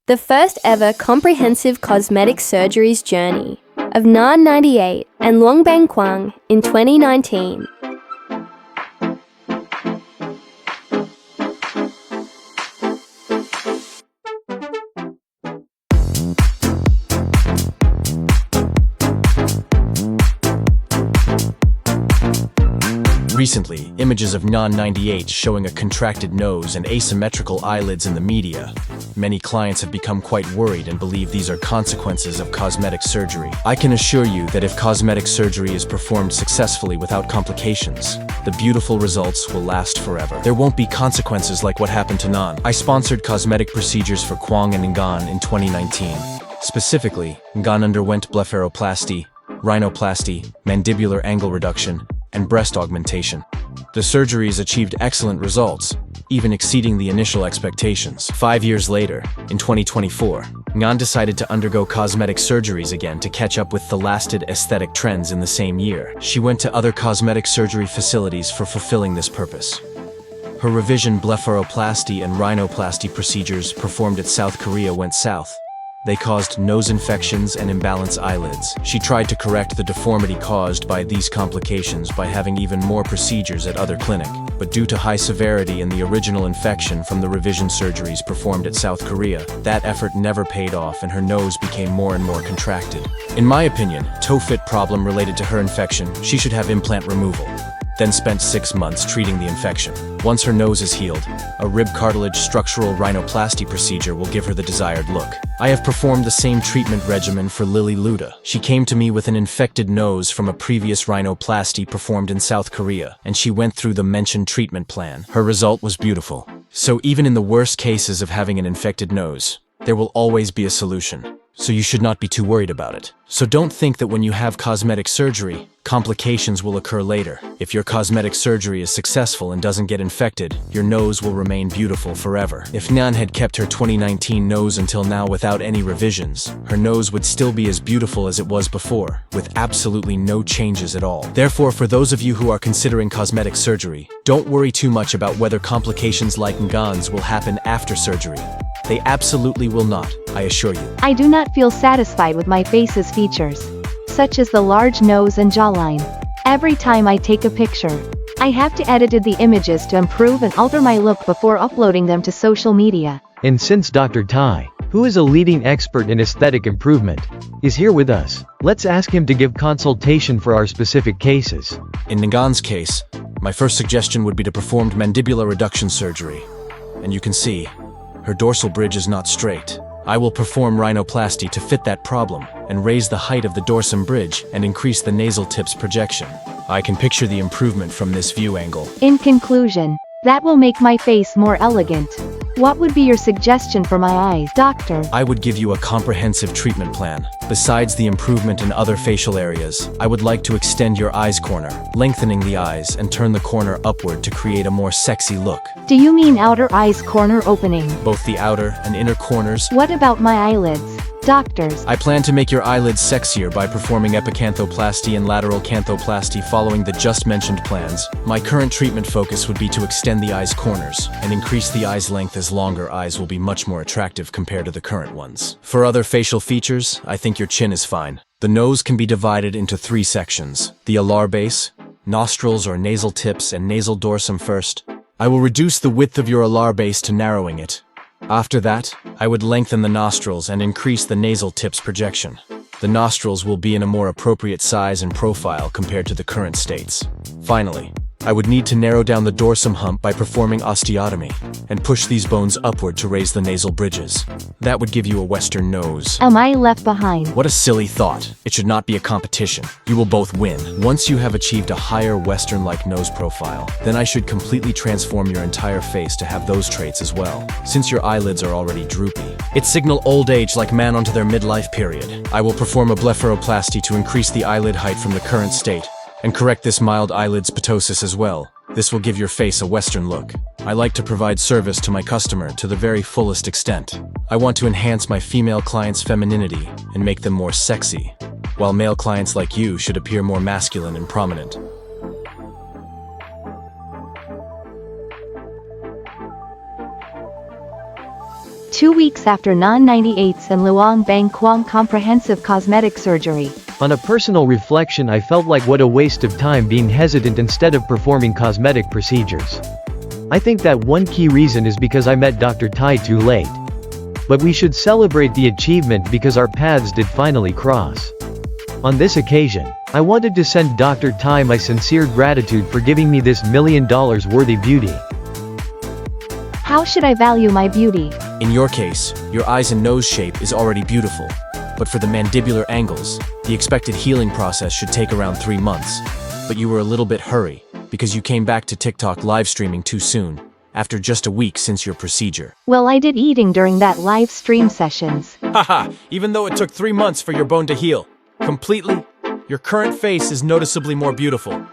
the first ever comprehensive cosmetic surgeries journey of Ngan 98 and Luong Quang in 2019. Recently, images of Ngan 98 showing a contracted nose and asymmetrical eyelids in the media. Many clients have become quite worried and believe these are consequences of cosmetic surgery. I can assure you that if cosmetic surgery is performed successfully without complications, the beautiful results will last forever. There won't be consequences like what happened to Ngan. I sponsored cosmetic procedures for Quang and Ngan in 2019. Specifically, Ngan underwent blepharoplasty, rhinoplasty, mandibular angle reduction, and breast augmentation. The surgeries achieved excellent results, even exceeding the initial expectations. 5 years later, in 2024, Ngan decided to undergo cosmetic surgeries again to catch up with the lasted aesthetic trends in the same year. She went to other cosmetic surgery facilities for fulfilling this purpose. Her revision blepharoplasty and rhinoplasty procedures performed at South Korea went south. They caused nose infections and imbalanced eyelids. She tried to correct the deformity caused by these complications by having even more procedures at other clinic, but due to high severity in the original infection from the revision surgeries performed at South Korea, that effort never paid off and her nose became more and more contracted. In my opinion, toe fit problem related to her infection, she should have implant removal. Then spent 6 months treating the infection. Once her nose is healed, a rib cartilage structural rhinoplasty procedure will give her the desired look. I have performed the same treatment regimen for 𝐃𝐢𝐫𝐿. She came to me with an infected nose from a previous rhinoplasty performed in South Korea, and she went through the mentioned treatment plan. Her result was beautiful. So even in the worst cases of having an infected nose, there will always be a solution. So you should not be too worried about it. So don't think that when you have cosmetic surgery, complications will occur later. If your cosmetic surgery is successful and doesn't get infected, your nose will remain beautiful forever. If Ngan had kept her 2019 nose until now without any revisions, her nose would still be as beautiful as it was before, with absolutely no changes at all. Therefore, for those of you who are considering cosmetic surgery, don't worry too much about whether complications like Ngan's will happen after surgery. They absolutely will not, I assure you. I do not feel satisfied with my face's features, such as the large nose and jawline. Every time I take a picture, I have to edit the images to improve and alter my look before uploading them to social media. And since Dr. Trai, who is a leading expert in aesthetic improvement, is here with us, let's ask him to give consultation for our specific cases. In Ngan's case, my first suggestion would be to perform mandibular reduction surgery. And you can see, her dorsal bridge is not straight. I will perform rhinoplasty to fit that problem and raise the height of the dorsum bridge and increase the nasal tip's projection. I can picture the improvement from this view angle. In conclusion, that will make my face more elegant. What would be your suggestion for my eyes, doctor? I would give you a comprehensive treatment plan. Besides the improvement in other facial areas, I would like to extend your eyes corner, lengthening the eyes and turn the corner upward to create a more sexy look. Do you mean outer eyes corner opening? Both the outer and inner corners. What about my eyelids, doctors? I plan to make your eyelids sexier by performing epicantoplasty and lateral canthoplasty following the just mentioned plans. My current treatment focus would be to extend the eyes corners and increase the eyes length, as longer eyes will be much more attractive compared to the current ones. For other facial features, I think your chin is fine. The nose can be divided into 3 sections: the alar base, nostrils or nasal tips, and nasal dorsum first. I will reduce the width of your alar base to narrowing it. After that, I would lengthen the nostrils and increase the nasal tip's projection. The nostrils will be in a more appropriate size and profile compared to the current states. Finally, I would need to narrow down the dorsum hump by performing osteotomy and push these bones upward to raise the nasal bridges. That would give you a Western nose. Am I left behind? What a silly thought. It should not be a competition. You will both win. Once you have achieved a higher Western-like nose profile, then I should completely transform your entire face to have those traits as well, since your eyelids are already droopy. It signal old age like man onto their midlife period. I will perform a blepharoplasty to increase the eyelid height from the current state, and correct this mild eyelids ptosis as well. This will give your face a Western look. I like to provide service to my customer to the very fullest extent. I want to enhance my female clients' femininity and make them more sexy, while male clients like you should appear more masculine and prominent. 2 weeks after Ngan 98's and Luong Bang Quang comprehensive cosmetic surgery. On a personal reflection, I felt like what a waste of time being hesitant instead of performing cosmetic procedures. I think that one key reason is because I met Dr. Trai too late. But we should celebrate the achievement because our paths did finally cross. On this occasion, I wanted to send Dr. Trai my sincere gratitude for giving me this $1 million worthy beauty. How should I value my beauty? In your case, your eyes and nose shape is already beautiful. But for the mandibular angles, the expected healing process should take around 3 months. But you were a little bit hurry, because you came back to TikTok live streaming too soon, after just a week since your procedure. Well, I did eating during that live stream sessions. Haha, even though it took 3 months for your bone to heal completely, your current face is noticeably more beautiful.